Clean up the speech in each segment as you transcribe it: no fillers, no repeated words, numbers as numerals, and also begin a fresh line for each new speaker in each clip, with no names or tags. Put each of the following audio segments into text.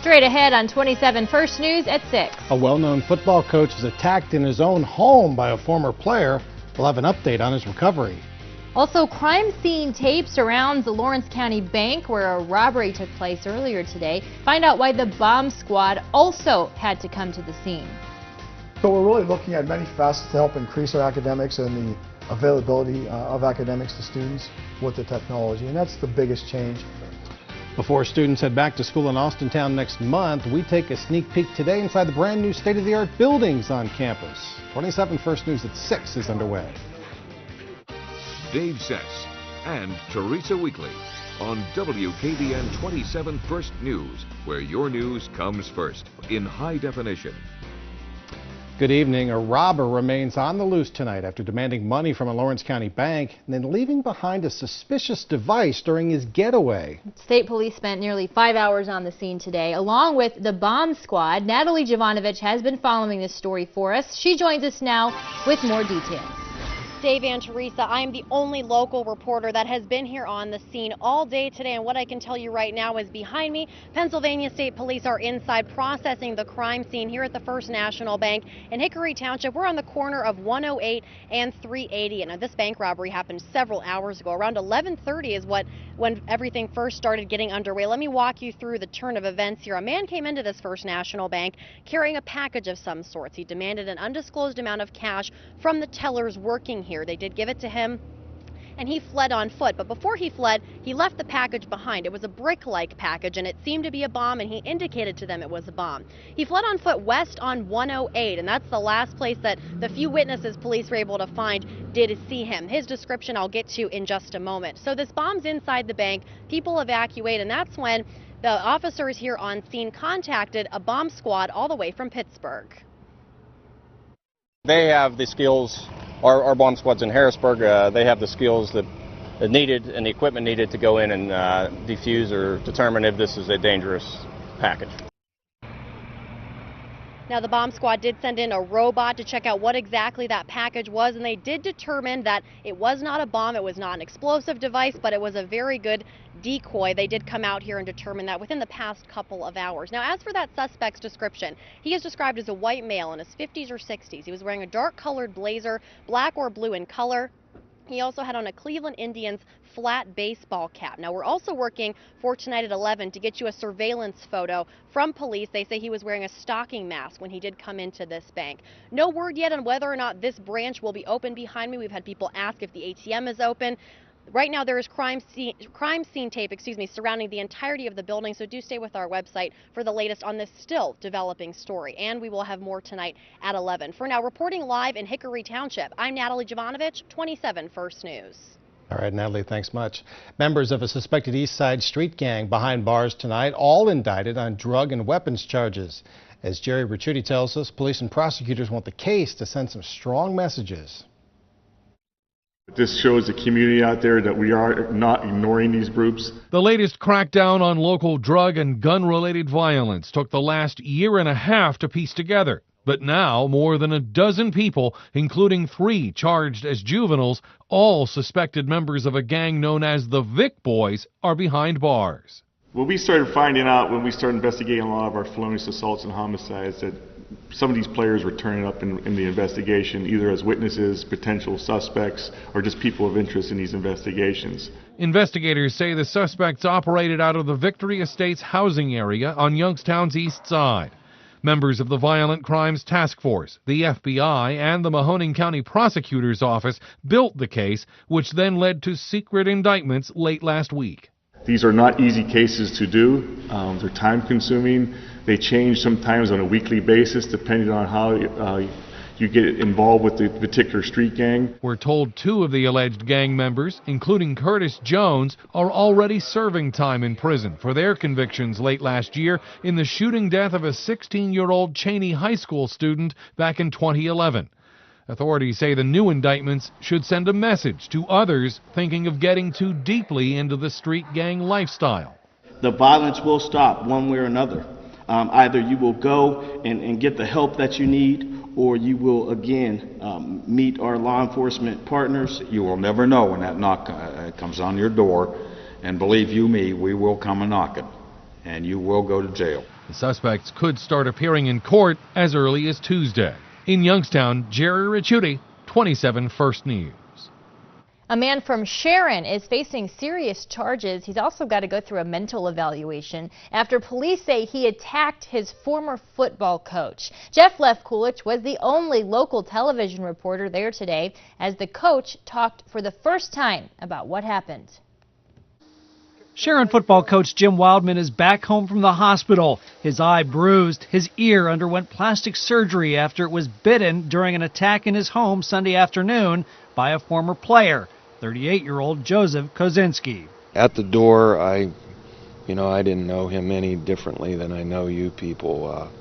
Straight ahead on 27 First News at 6.
A well-known football coach was attacked in his own home by a former player. We'll have an update on his recovery.
Also, crime scene tape surrounds the Lawrence County Bank where a robbery took place earlier today. Find out why the bomb squad also had to come to the scene.
So we're really looking at many facets to help increase our academics and the availability of academics to students with the technology, and that's the biggest change.
Before students head back to school in Austintown next month, we take a sneak peek today inside the brand new state-of-the-art buildings on campus. 27 First News at 6 is underway.
Dave Sess and Teresa Weekly on WKBN 27 First News, where your news comes first in high definition.
Good evening. A robber remains on the loose tonight after demanding money from a Lawrence County bank and then leaving behind a suspicious device during his getaway.
State police spent nearly 5 hours on the scene today, along with the bomb squad. Natalie Jovanovich has been following this story for us. She joins us now with more details.
Dave and Teresa, I'm the only local reporter that has been here on the scene all day today, and what I can tell you right now is behind me, Pennsylvania State Police are inside processing the crime scene here at the First National Bank in Hickory Township. We're on the corner of 108 and 380, and this bank robbery happened several hours ago. Around 11:30 is when everything first started getting underway. Let me walk you through the turn of events here. A man came into this First National Bank carrying a package of some sorts. He demanded an undisclosed amount of cash from the tellers working here. They did give it to him, and he fled on foot. But before he fled, he left the package behind. It was a brick-like package, and it seemed to be a bomb, and he indicated to them it was a bomb. He fled on foot west on 108, and that's the last place that the few witnesses police were able to find did see him. His description I'll get to in just a moment. So this bomb's inside the bank. People evacuate, and that's when the officers here on scene contacted a bomb squad all the way from Pittsburgh.
They have the skills. Our bomb squad's in Harrisburg. They have the skills that needed and the equipment needed to go in and defuse or determine if this is a dangerous package.
Now, the bomb squad did send in a robot to check out what exactly that package was, and they did determine that it was not a bomb, it was not an explosive device, but it was a very good decoy. They did come out here and determine that within the past couple of hours. Now, as for that suspect's description, he is described as a white male in his 50s or 60s. He was wearing a dark-colored blazer, black or blue in color. He also had on a Cleveland Indians flat baseball cap. Now, we're also working for tonight at 11 to get you a surveillance photo from police. They say he was wearing a stocking mask when he did come into this bank. No word yet on whether or not this branch will be open behind me. We've had people ask if the ATM is open. Right now there is crime scene tape, surrounding the entirety of the building, so do stay with our website for the latest on this still developing story. And we will have more tonight at 11. For now, reporting live in Hickory Township, I'm Natalie Jovanovich, 27 First News.
All right, Natalie, thanks much. Members of a suspected East Side street gang behind bars tonight, all indicted on drug and weapons charges. As Jerry Ricciuti tells us, police and prosecutors want the case to send some strong messages.
This shows the community out there that we are not ignoring these groups.
The latest crackdown on local drug and gun-related violence took the last year and a half to piece together. But now, more than a dozen people, including 3 charged as juveniles, all suspected members of a gang known as the Vic Boys, are behind bars.
What we started finding out when we started investigating a lot of our felonious assaults and homicides, that some of these players were turning up in the investigation, either as witnesses, potential suspects, or just people of interest in these investigations.
Investigators say the suspects operated out of the Victory Estates housing area on Youngstown's east side. Members of the Violent Crimes Task Force, the FBI, and the Mahoning County Prosecutor's Office built the case, which then led to secret indictments late last week.
These are not easy cases to do. They're time-consuming. They change sometimes on a weekly basis depending on how you get involved with the particular street gang.
We're told 2 of the alleged gang members, including Curtis Jones, are already serving time in prison for their convictions late last year in the shooting death of a 16-year-old Cheney High School student back in 2011. Authorities say the new indictments should send a message to others thinking of getting too deeply into the street gang lifestyle.
The violence will stop one way or another. Either you will go and get the help that you need, or you will again meet our law enforcement partners.
You will never know when that knock comes on your door, and believe you me, we will come a knocking. and you will go to jail.
The suspects could start appearing in court as early as Tuesday. In Youngstown, Jerry Ricciuti, 27 First News.
A man from Sharon is facing serious charges. He's also got to go through a mental evaluation after police say he attacked his former football coach. Jeff Lefkulich was the only local television reporter there today as the coach talked for the first time about what happened.
Sharon football coach Jim Wildman is back home from the hospital. His eye bruised. His ear underwent plastic surgery after it was bitten during an attack in his home Sunday afternoon by a former player, 38-year-old Joseph Kozinski.
At the door, I didn't know him any differently than I know you people.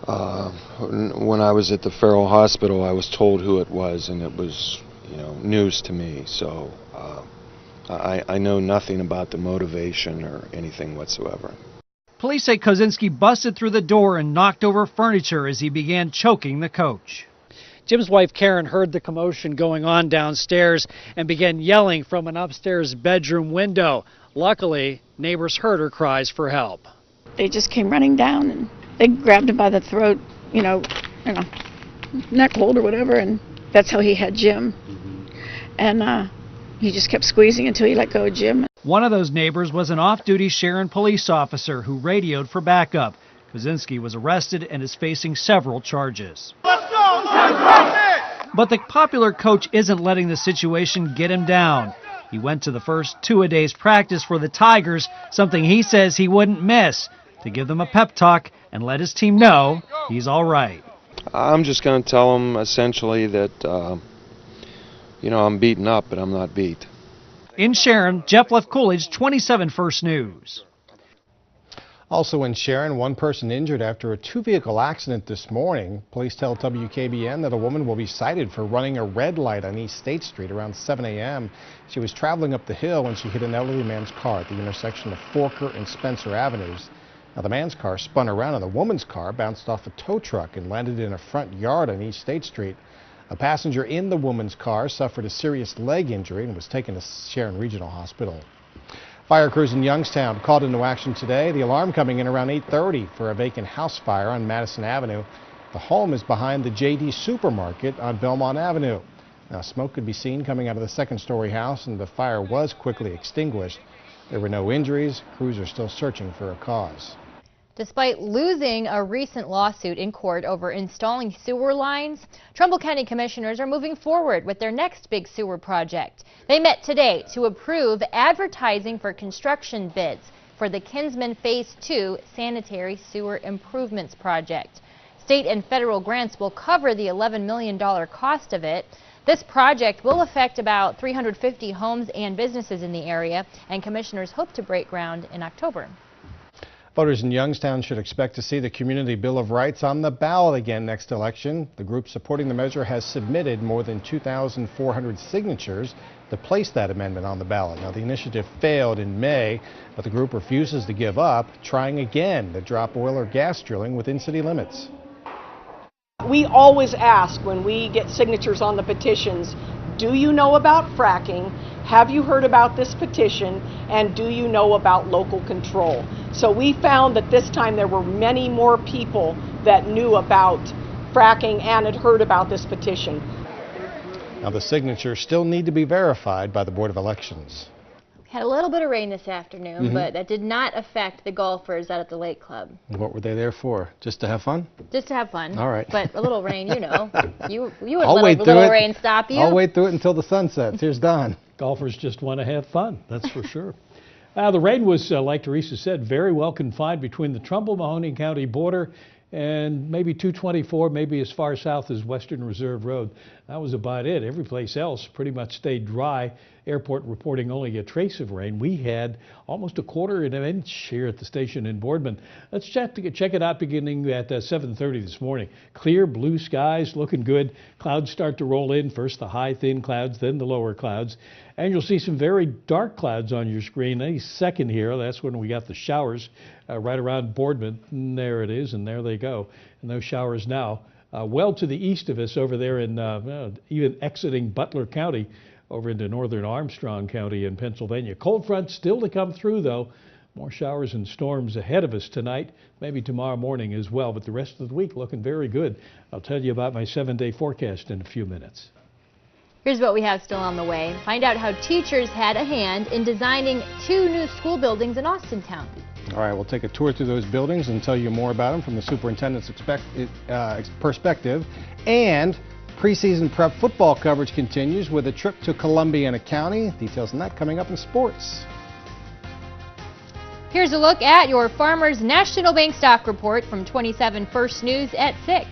When I was at the Farrell Hospital, I was told who it was, and it was, news to me. So I know nothing about the motivation or anything whatsoever.
Police say Kozinski busted through the door and knocked over furniture as he began choking the coach. Jim's wife Karen heard the commotion going on downstairs and began yelling from an upstairs bedroom window. Luckily, neighbors heard her cries for help.
They just came running down and they grabbed him by the throat, neck hold or whatever, and that's how he had Jim. And he just kept squeezing until he let go of Jim.
One of those neighbors was an off-duty Sharon police officer who radioed for backup. Kozinski was arrested and is facing several charges. But the popular coach isn't letting the situation get him down. He went to the first two-a-days practice for the Tigers, something he says he wouldn't miss, to give them a pep talk and let his team know he's all right.
I'm just going to tell them essentially that, I'm beaten up, but I'm not beat.
In Sharon, Jeff Lefkulich, 27 First News.
Also in Sharon, one person injured after a two-vehicle accident this morning. Police tell WKBN that a woman will be cited for running a red light on East State Street around 7 a.m. She was traveling up the hill when she hit an elderly man's car at the intersection of Forker and Spencer Avenues. Now, the man's car spun around and the woman's car bounced off a tow truck and landed in a front yard on East State Street. A passenger in the woman's car suffered a serious leg injury and was taken to Sharon Regional Hospital. Fire crews in Youngstown called into action today. The alarm coming in around 8:30 for a vacant house fire on Madison Avenue. The home is behind the JD Supermarket on Belmont Avenue. Now, smoke could be seen coming out of the second-story house, and the fire was quickly extinguished. There were no injuries. Crews are still searching for a cause.
Despite losing a recent lawsuit in court over installing sewer lines, Trumbull County Commissioners are moving forward with their next big sewer project. They met today to approve advertising for construction bids for the Kinsman Phase 2 Sanitary Sewer Improvements Project. State and federal grants will cover the $11 million cost of it. This project will affect about 350 homes and businesses in the area, and commissioners hope to break ground in October.
Voters in Youngstown should expect to see the Community Bill of Rights on the ballot again next election. The group supporting the measure has submitted more than 2,400 signatures to place that amendment on the ballot. Now, the initiative failed in May, but the group refuses to give up, trying again to drop oil or gas drilling within city limits.
We always ask when we get signatures on the petitions, do you know about fracking? Have you heard about this petition? And do you know about local control? So we found that this time there were many more people that knew about fracking and had heard about this petition.
Now, the signatures still need to be verified by the Board of Elections.
Had a little bit of rain this afternoon, but that did not affect the golfers out at the Lake Club.
What were they there for? Just to have fun?
Just to have fun.
All right.
But a little rain, you know. You wouldn't
I'll
let a little rain stop you.
I'll wait through it until the sun sets. Here's Don.
Golfers just want to have fun, that's for sure. The rain was, like Teresa said, very well confined between the Trumbull-Mahoning County border and maybe 224, maybe as far south as Western Reserve Road. That was about it. Every place else pretty much stayed dry. Airport reporting only a trace of rain. We had almost a quarter of an inch here at the station in Boardman. Let's check it out beginning at 7:30 this morning. Clear blue skies, looking good. Clouds start to roll in. First the high thin clouds, then the lower clouds. And you'll see some very dark clouds on your screen any second here. That's when we got the showers right around Boardman. And there it is, and there they go. And those showers now well to the east of us over there in even exiting Butler County over into northern Armstrong County in Pennsylvania. Cold front still to come through, though. More showers and storms ahead of us tonight, maybe tomorrow morning as well, but the rest of the week looking very good. I'll tell you about my 7-day forecast in a few minutes.
Here's what we have still on the way. Find out how teachers had a hand in designing 2 new school buildings in Austintown.
All right, we'll take a tour through those buildings and tell you more about them from the superintendent's perspective. And preseason prep football coverage continues with a trip to Columbiana County. Details on that coming up in sports.
Here's a look at your Farmers National Bank Stock Report from 27 First News at 6.